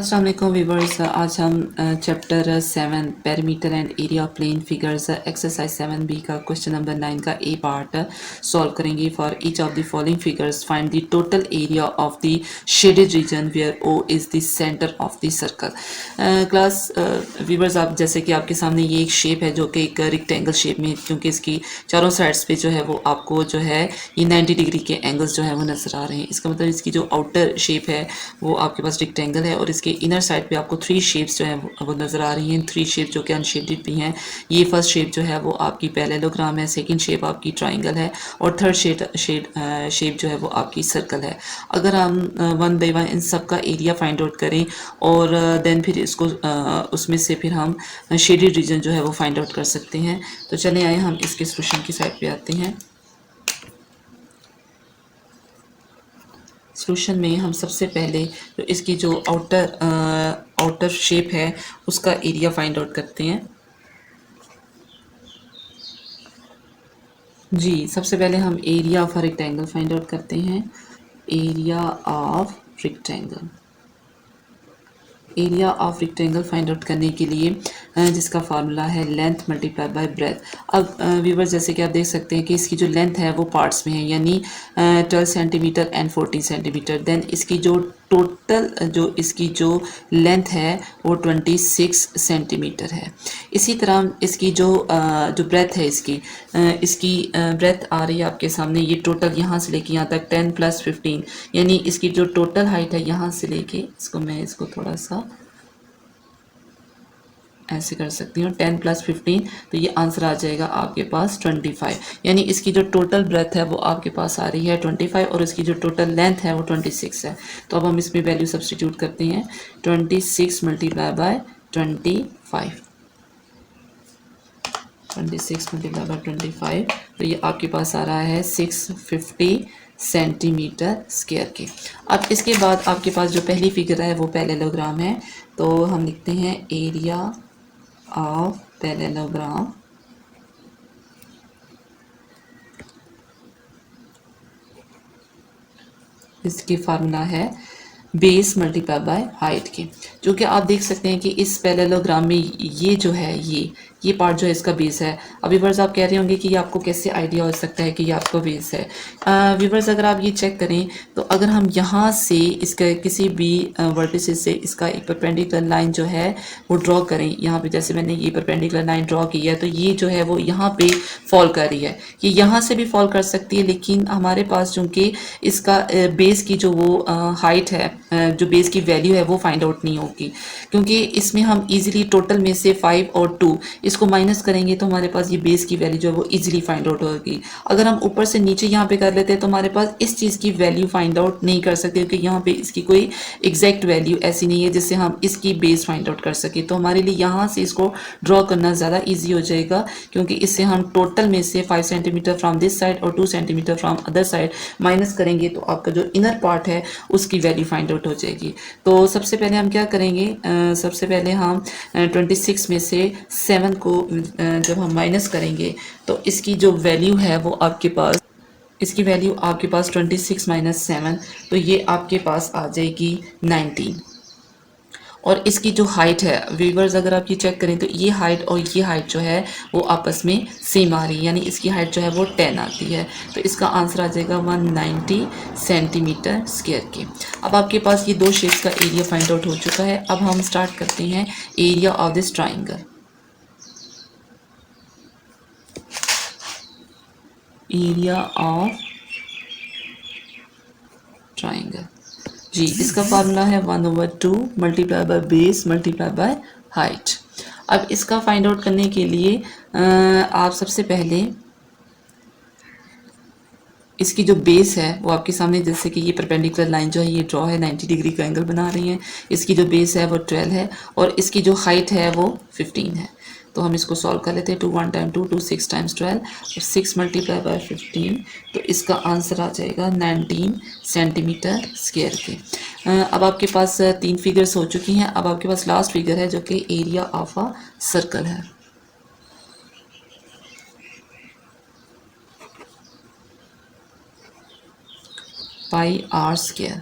अस्सलाम वालेकुम व्यूवर्स, आज हम chapter 7 perimeter and area of plane figures exercise 7B का क्वेश्चन नंबर 9 का ए पार्ट सॉल्व करेंगे। For each of the following figures find the total area of the shaded region where O is the centre of the circle. Class viewers, आप जैसे कि आपके सामने ये एक शेप है जो कि एक रेक्टेंगल शेप में, क्योंकि इसकी चारों साइड्स पे जो है वो आपको जो है ये 90 डिग्री के एंगल्स जो है वो नज़र आ रहे हैं। इसका मतलब इसकी जो आउटर शेप है वो आपके पास रेक्टेंगल है और इसके इनर साइड पे आपको 3 शेप्स जो है वो नज़र आ रही हैं। 3 शेप जो कि अनशेडेड भी हैं। ये फर्स्ट शेप जो है वो आपकी पैरेललोग्राम है, सेकंड शेप आपकी ट्राइंगल है और थर्ड शेप जो है वो आपकी सर्कल है। अगर हम वन बाय वन इन सब का एरिया फाइंड आउट करें और देन फिर इसको उसमें से फिर हम शेडेड रीजन जो है वो फाइंड आउट कर सकते हैं। तो चले आए हम इसके सोल्यूशन की साइड पे आते हैं। सोल्यूशन में हम सबसे पहले तो इसकी जो आउटर शेप है उसका एरिया फाइंड आउट करते हैं। जी, सबसे पहले हम area of a rectangle find out करते हैं। Area of rectangle, area of rectangle find out करने के लिए जिसका फार्मूला है लेंथ मल्टीप्लाई बाय ब्रेथ। अब व्यूवर्स, जैसे कि आप देख सकते हैं कि इसकी जो लेंथ है वो पार्ट्स में है, यानी 12 सेंटीमीटर एंड 14 सेंटीमीटर। देन इसकी जो टोटल जो इसकी जो लेंथ है वो 26 सेंटीमीटर है। इसी तरह इसकी जो ब्रेथ है इसकी ब्रेथ आ रही है आपके सामने। ये टोटल यहाँ से लेके यहाँ तक 10 + 15, यानी इसकी जो टोटल हाइट है यहाँ से लेके इसको थोड़ा सा ऐसे कर सकती हूँ 10 + 15, तो ये आंसर आ जाएगा आपके पास 25। यानी इसकी जो टोटल ब्रेथ है वो आपके पास आ रही है 25 और इसकी जो टोटल लेंथ है वो 26 है। तो अब हम इसमें वैल्यू सब्सटीट्यूट करते हैं। 26 मल्टीप्लाई बाय 25, 26 मल्टीप्लाई बाय 25, तो ये आपके पास आ रहा है 650 सेंटीमीटर स्क्वायर के। अब इसके बाद आपके पास जो पहली फिगर है वो पैरेललोग्राम है, तो हम लिखते हैं एरिया ऑफ पैरेललोग्राम। इसकी फार्मूला है बेस मल्टीप्लाई बाय हाइट के। जो कि आप देख सकते हैं कि इस पैरेललोग्राम में ये जो है ये पार्ट जो है इसका बेस है। अब व्यूवर्स, आप कह रहे होंगे कि ये आपको कैसे आइडिया हो सकता है कि ये आपका बेस है। व्यूवर्स, अगर आप ये चेक करें तो अगर हम यहाँ से इसका किसी भी वर्टिसेस से इसका एक परपेंडिकुलर लाइन जो है वो ड्रॉ करें, यहाँ पे जैसे मैंने ये परपेंडिकुलर लाइन ड्रॉ की है, तो ये जो है वो यहाँ पे फॉल कर रही है। ये यहाँ से भी फॉल कर सकती है, लेकिन हमारे पास चूँकि इसका बेस की जो वो हाइट है, जो बेस की वैल्यू है वो फाइंड आउट नहीं होगी, क्योंकि इसमें हम इजीली टोटल में से 5 और 2 इसको माइनस करेंगे तो हमारे पास ये बेस की वैल्यू जो है वो इजीली फाइंड आउट होगी। अगर हम ऊपर से नीचे यहाँ पे कर लेते हैं तो हमारे पास इस चीज़ की वैल्यू फाइंड आउट नहीं कर सकते, क्योंकि यहाँ पे इसकी कोई एग्जैक्ट वैल्यू ऐसी नहीं है जिससे हम इसकी बेस फाइंड आउट कर सके। तो हमारे लिए यहाँ से इसको ड्रॉ करना ज़्यादा ईजी हो जाएगा, क्योंकि इससे हम टोटल में से 5 सेंटीमीटर फ्रॉम दिस साइड और 2 centimetre from other side minus करेंगे तो आपका जो इनर पार्ट है उसकी वैल्यू फाइंड आउट हो जाएगी। तो सबसे पहले हम क्या करेंगे, सबसे पहले हम 26 में से 7 को जब हम माइनस करेंगे तो इसकी जो वैल्यू है वो आपके पास, इसकी वैल्यू आपके पास 26 - 7, तो ये आपके पास आ जाएगी 19। और इसकी जो हाइट है व्यूवर्स, अगर आप ये चेक करें तो ये हाइट और ये हाइट जो है वो आपस में सेम आ रही है, यानी इसकी हाइट जो है वो 10 आती है। तो इसका आंसर आ जाएगा 190 सेंटीमीटर स्क्वायर के। अब आपके पास ये दो शेप्स का एरिया फाइंड आउट हो चुका है। अब हम स्टार्ट करते हैं area of this triangle. Area of triangle, जी, इसका फार्मूला है 1/2 multiply by base multiply by height. अब इसका फाइंड आउट करने के लिए आप सबसे पहले इसकी जो बेस है वो आपके सामने, जैसे कि ये परपेंडिकुलर लाइन जो है ये ड्रॉ है, 90 डिग्री का एंगल बना रही है। इसकी जो बेस है वो 12 है और इसकी जो हाइट है वो 15 है। तो हम इसको सॉल्व कर लेते हैं। 2 1 टाइम 2 2 6 टाइम्स 12 और 6 मल्टीप्लाई बाय 15, तो इसका आंसर आ जाएगा 19 सेंटीमीटर स्क्वायर के। अब आपके पास 3 फिगर्स हो चुकी हैं। अब आपके पास लास्ट फिगर है जो कि एरिया ऑफ अ सर्कल है। पाई r स्क्वायर।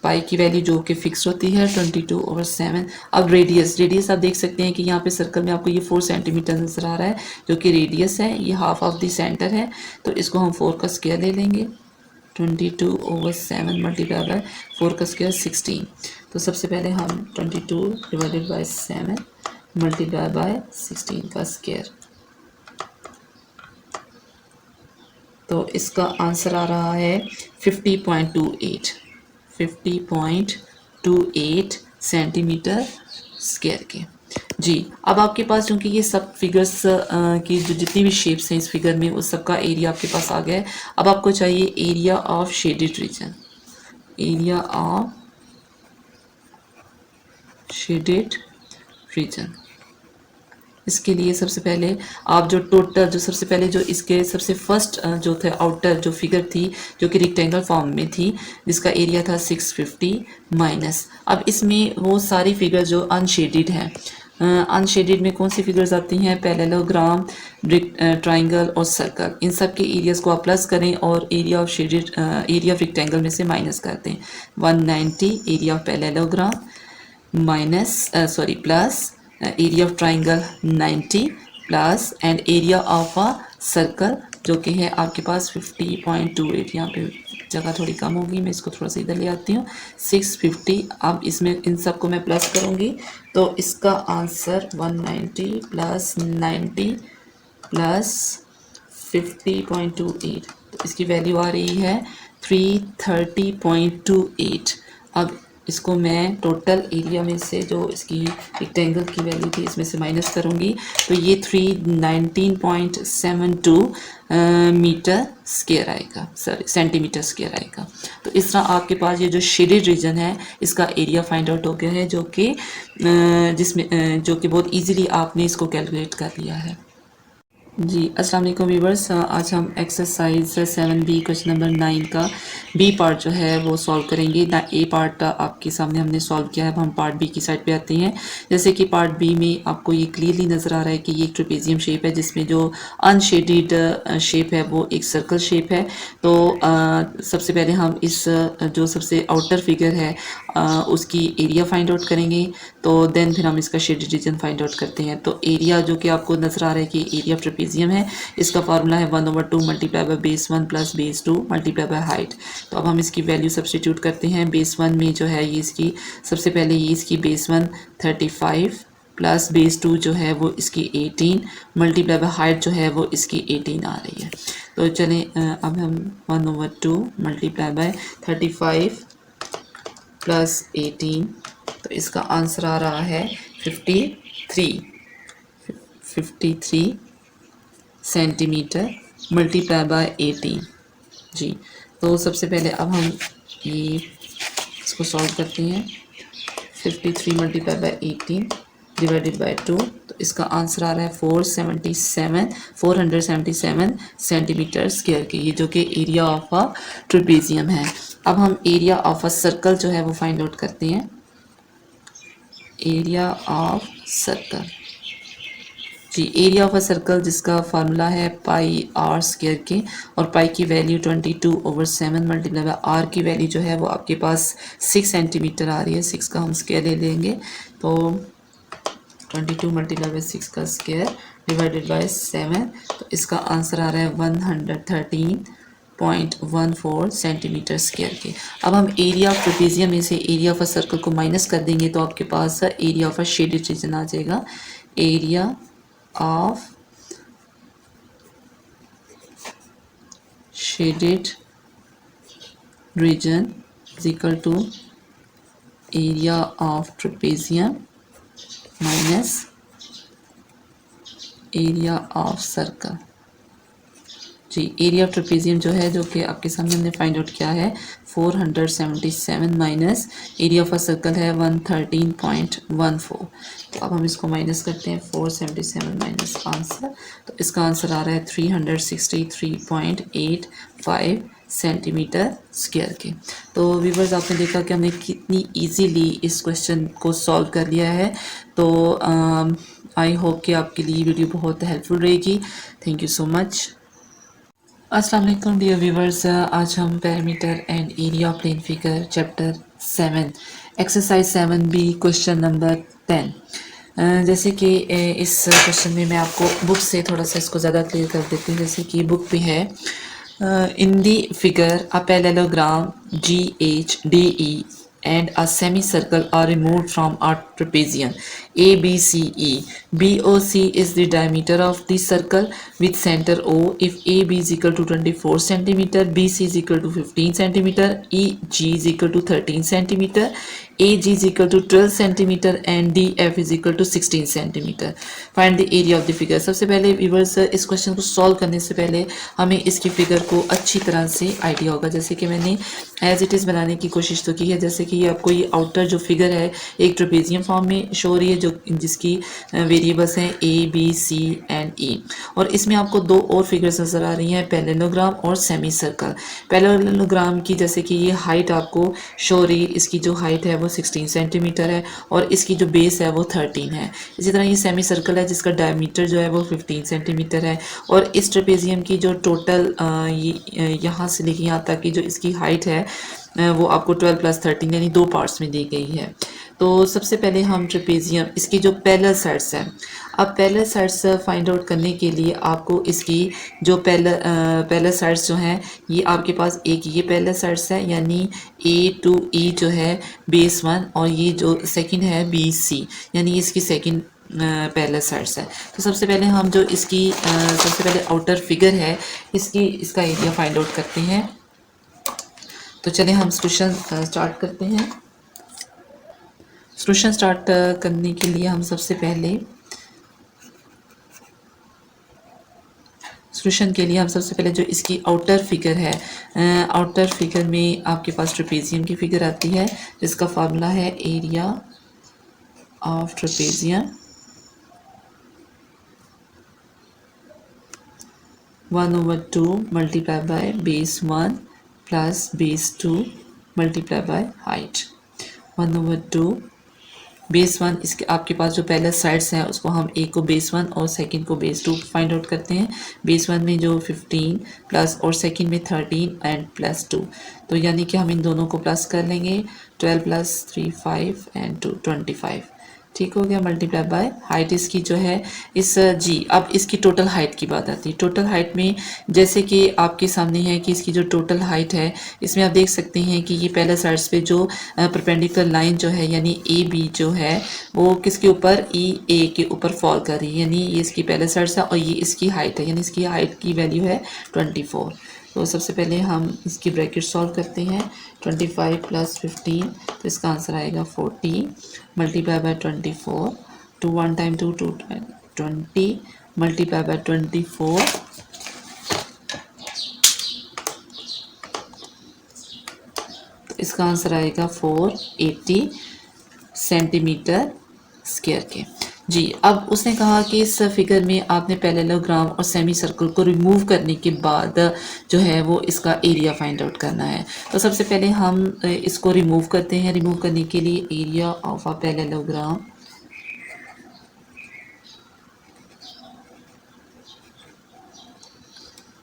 पाई की वैल्यू जो कि फिक्स होती है 22/7। अब रेडियस आप देख सकते हैं कि यहाँ पे सर्कल में आपको ये 4 सेंटीमीटर नज़र आ रहा है जो कि रेडियस है, ये हाफ ऑफ द सेंटर है, तो इसको हम 4 का स्क्वायर ले लेंगे। 22/7 मल्टीप्लाई बाय 4 का स्क्वायर 16। तो सबसे पहले हम 22/7 मल्टीप्लाई बाय 16 का स्क्वायर, तो इसका आंसर आ रहा है 50.28 सेंटीमीटर स्क्वायर के। जी, अब आपके पास क्योंकि ये सब फिगर्स की जो जितनी भी शेप्स हैं इस फिगर में उस सब का एरिया आपके पास आ गया है। अब आपको चाहिए area of shaded reason, area of shaded reason. इसके लिए सबसे पहले आप जो टोटल जो सबसे पहले जो इसके सबसे फर्स्ट जो थे आउटर जो फिगर थी जो कि रेक्टेंगल फॉर्म में थी जिसका एरिया था 650 माइनस, अब इसमें वो सारी फिगर जो अनशेडेड हैं, अनशेडेड में कौन सी फिगर्स आती हैं, पैरेललोग्राम, ट्राइंगल और सर्कल, इन सब के एरियाज को आप प्लस करें और area of shaded area of rectangle में से माइनस कर दें। 190 area of parallelogram minus sorry plus area of triangle 90 plus and area of a circle जो कि है आपके पास 50.28। यहाँ पे जगह थोड़ी कम होगी, मैं इसको थोड़ा सा इधर ले आती हूँ, 650। अब इसमें इन सब को मैं प्लस करूँगी तो इसका आंसर 190 प्लस 90 प्लस 50.28, तो इसकी वैल्यू आ रही है 330.28। अब इसको मैं टोटल एरिया में से जो इसकी रेक्टेंगल की वैल्यू थी इसमें से माइनस करूँगी तो ये 319.72 मीटर स्क्वायर आएगा, सॉरी सेंटीमीटर स्क्वायर आएगा। तो इस तरह आपके पास ये जो शेडेड रीजन है इसका एरिया फाइंड आउट हो गया है जो कि जो कि बहुत इजीली आपने इसको कैलकुलेट कर लिया है। जी अस्सलाम वालेकुम व्यूवर्स, आज हम एक्सरसाइज 7B क्वेश्चन नंबर 9 का बी पार्ट जो है वो सॉल्व करेंगे ना। ए पार्ट आपके सामने हमने सॉल्व किया है, अब हम पार्ट बी की साइड पे आते हैं। जैसे कि पार्ट बी में आपको ये क्लियरली नज़र आ रहा है कि ये एक ट्रेपेजियम शेप है जिसमें जो अनशेडेड शेप है वो एक सर्कल शेप है। तो सबसे पहले हम इस जो सबसे आउटर फिगर है उसकी एरिया फाइंड आउट करेंगे, तो देन फिर हम इसका शेडेड रीजन फाइंड आउट करते हैं। तो एरिया जो कि आपको नज़र आ रहा है कि एरिया ऑफ ट्रेपेजियम है, इसका फार्मूला है 1/2 multiply by base 1 plus base 2 multiply by height. तो अब हम इसकी वैल्यू सब्सटीट्यूट करते हैं। बेस 1 में जो है ये इसकी सबसे पहले ये इसकी बेस 1 35 प्लस बेस 2 जो है वो इसकी 18 मल्टीप्लाई बाय हाइट जो है वो इसकी 18 आ रही है। तो चलें अब हम 1/2 मल्टीप्लाई बाय 35 प्लस 18, तो इसका आंसर आ रहा है 53 सेंटीमीटर मल्टीप्लाई बाय 18। जी, तो सबसे पहले अब हम ये इसको सॉल्व करते हैं। 53 मल्टीप्लाई बाय 18 डिवाइडेड बाय 2, तो इसका आंसर आ रहा है 477 सेंटीमीटर स्क्वायर की, ये जो कि एरिया ऑफ अ ट्रेपेजियम है। अब हम एरिया ऑफ अ सर्कल जो है वो फाइंड आउट करते हैं। एरिया ऑफ सर्कल, जी एरिया ऑफ अ सर्कल जिसका फार्मूला है पाई आर स्क्वायर के, और पाई की वैल्यू 22/7 मल्टीप्लाई बाय आर की वैल्यू जो है वो आपके पास 6 सेंटीमीटर आ रही है। 6 का हम स्क्वायर ले लेंगे तो 22 मल्टीप्लाई बाय 6 का स्क्वायर डिवाइडेड बाय 7, तो इसका आंसर आ रहा है 113.14 सेंटीमीटर स्क्वायर के। अब हम एरिया ऑफ ट्रेपेजियम में से एरिया ऑफ अ सर्कल को माइनस कर देंगे तो आपके पास area of a shaded region आ जाएगा। Area of shaded region is equal to area of trapezium minus area of circle. जी, एरिया ऑफ ट्रेपेजियम जो है जो कि आपके सामने हमने फाइंड आउट किया है 477 minus area of a circle है 113.14। तो अब हम इसको माइनस करते हैं 477 माइनस आंसर, तो इसका आंसर आ रहा है 363.85 सेंटीमीटर स्क्वायर के। तो व्यूवर्स आपने देखा कि हमने कितनी इजीली इस क्वेश्चन को सॉल्व कर लिया है। तो आई होप कि आपके लिए वीडियो बहुत हेल्पफुल रहेगी। Thank you so much. अस्सलाम वालेकुम डियर व्यूवर्स, आज हम parameter and area of plane figure chapter 7 exercise 7B question number 10। जैसे कि इस क्वेश्चन में मैं आपको बुक से थोड़ा सा इसको ज़्यादा क्लियर कर देती हूँ। जैसे कि बुक पे है in the figure a parallelogram GHDE and a semicircle are removed from a trapezium ABCE. BOC is the diameter of the circle with center O. If AB is equal to 24 centimeter, BC is equal to 15 centimeter, EG is equal to 13 centimeter, AG is equal to 12 centimeter and DF is equal to 16 centimeter. Find the area of the figure. सबसे पहले viewers इस question को solve करने से पहले हमें इसकी figure को अच्छी तरह से आइडिया होगा। जैसे कि मैंने एज इट इज़ बनाने की कोशिश तो की है। जैसे कि आपको ये आउटर जो फिगर है एक ट्रेपेजियम फॉर्म में शो हो रही है जो जिसकी वेरिएबल्स हैं A, B, C and E और इसमें आपको दो और फिगर्स नज़र आ रही हैं पैरेललोग्राम और सेमी सर्कल। पैरेललोग्राम की जैसे कि ये हाइट आपको शो हो रही है, इसकी जो हाइट है वो 16 सेंटीमीटर है और इसकी जो बेस है वो 13 है। इसी तरह ये सेमी सर्कल है जिसका डायमीटर जो है वो 15 सेंटीमीटर है और इस ट्रेपेजियम की जो टोटल यहाँ से लेके यहाँ तक की जो इसकी हाइट है वो आपको 12 + 13 यानी दो पार्ट्स में दी गई है। तो सबसे पहले हम ट्रेपेजियम इसकी जो पैरेलल साइड्स हैं, अब पैरेलल साइड्स फाइंड आउट करने के लिए आपको इसकी जो पैरेलल साइड्स जो हैं ये आपके पास एक ये पैरेलल साइड्स है यानी A to E जो है बेस 1 और ये जो सेकंड है BC यानी इसकी सेकंड पैरेलल साइड्स है। तो सबसे पहले हम जो इसकी सबसे पहले आउटर फिगर है इसका एरिया फाइंड आउट करते हैं। तो चलिए हम क्वेश्चन स्टार्ट करते हैं। सॉल्यूशन स्टार्ट करने के लिए हम सबसे पहले जो इसकी आउटर फिगर है आउटर फिगर में आपके पास ट्रेपेजियम की फिगर आती है जिसका फार्मूला है area of trapezium 1/2 multiply by base 1 plus base 2 multiply by height 1/2 base 1 इसके आपके पास जो पहले साइड्स हैं उसको हम एक को बेस 1 और सेकंड को बेस 2 फाइंड आउट करते हैं। बेस 1 में जो 15 प्लस और सेकंड में 13 एंड प्लस 2 तो यानी कि हम इन दोनों को प्लस कर लेंगे 12 + 3 5 एंड 2 25 ठीक हो गया मल्टीप्लाई बाय हाइट इसकी जो है इस जी। अब इसकी टोटल हाइट की बात आती है। टोटल हाइट में जैसे कि आपके सामने है कि इसकी जो टोटल हाइट है इसमें आप देख सकते हैं कि ये पहले साइड्स पे जो परपेंडिकुलर लाइन जो है यानी AB जो है वो किसके ऊपर EA के ऊपर फॉल कर रही है यानी ये इसकी पहले साइड्स है और ये इसकी हाइट है यानी इसकी हाइट की वैल्यू है 24। तो सबसे पहले हम इसकी ब्रैकेट सॉल्व करते हैं 25 + 15 तो इसका आंसर आएगा 40 multiply by 24 2 1 time 2 2 20 multiply by 24 तो इसका आंसर आएगा 480 सेंटीमीटर स्क्वायर के। जी अब उसने कहा कि इस फिगर में आपने पैरेललोग्राम और सेमी सर्कल को रिमूव करने के बाद जो है वो इसका एरिया फाइंड आउट करना है। तो सबसे पहले हम इसको रिमूव करते हैं। रिमूव करने के लिए एरिया ऑफ अ पैरेललोग्राम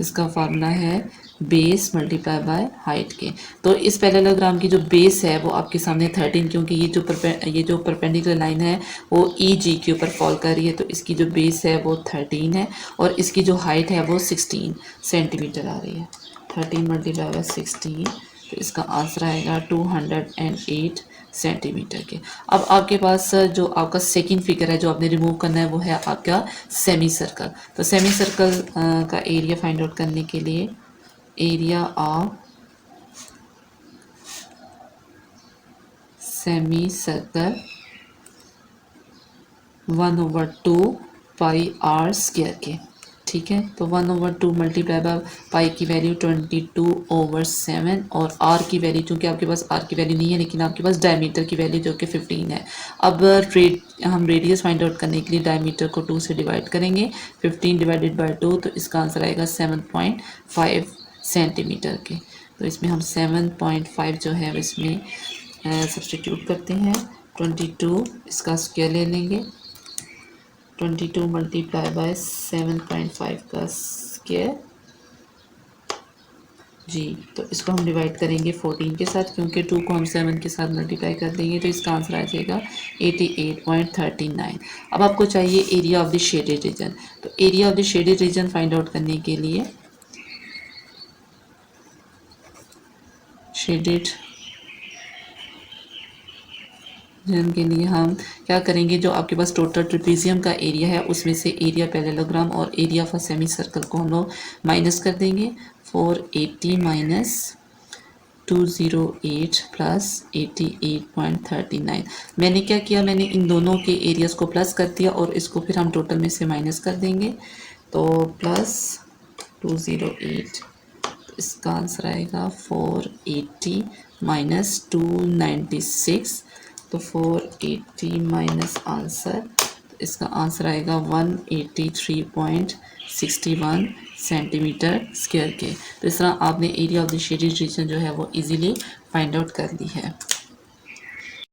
इसका फार्मूला है बेस मल्टीप्लाई बाय हाइट के। तो इस पैरेललोग्राम की जो बेस है वो आपके सामने 13 क्योंकि ये जो परपेंडिकुलर लाइन है वो EG के ऊपर फॉल कर रही है तो इसकी जो बेस है वो 13 है और इसकी जो हाइट है वो 16 सेंटीमीटर आ रही है। 13 मल्टीप्लाई बाय 16 तो इसका आंसर आएगा 208 सेंटीमीटर के। अब आपके पास जो आपका सेकंड फिगर है जो आपने रिमूव करना है वो है आपका सेमी सर्कल। तो सेमी सर्कल का एरिया फाइंड आउट करने के लिए area of semi circle 1/2 pi r square के ठीक है। तो 1/2 मल्टीप्लाई बाय पाई की वैल्यू 22/7 और r की वैल्यू चूँकि आपके पास r की वैल्यू नहीं है लेकिन आपके पास डायमीटर की वैल्यू जो कि 15 है। अब हम रेडियस फाइंड आउट करने के लिए डायमीटर को 2 से डिवाइड करेंगे 15 डिवाइडेड बाय 2 तो इसका आंसर आएगा 7.5 सेंटीमीटर के। तो इसमें हम 7.5 जो है इसमें सब्सटीट्यूट करते हैं 22 इसका स्क्वायर ले लेंगे 22 मल्टीप्लाई बाय 7.5 का स्क्वायर जी, तो इसको हम डिवाइड करेंगे 14 के साथ, क्योंकि 2 को हम 7 के साथ मल्टीप्लाई कर देंगे तो इसका आंसर आ जाएगा 88.39। अब आपको चाहिए area of the shaded region. तो area of the shaded region find out करने के लिए शेडेड रीजन के लिए हम क्या करेंगे, जो आपके पास टोटल ट्रेपेजियम का एरिया है उसमें से एरिया पैरेललोग्राम और area of a semi circle को हम लोग माइनस कर देंगे। 480 माइनस 208 प्लस 88.39। मैंने क्या किया, मैंने इन दोनों के एरियाज को प्लस कर दिया और इसको फिर हम टोटल में से माइनस कर देंगे। तो प्लस 208, इसका आंसर आएगा 480 माइनस 296। तो 480 माइनस आंसर, इसका आंसर आएगा 183.61 सेंटीमीटर स्क्वायर के। तो इस तरह आपने area of the shaded reason जो है वो इजीली फाइंड आउट कर ली है।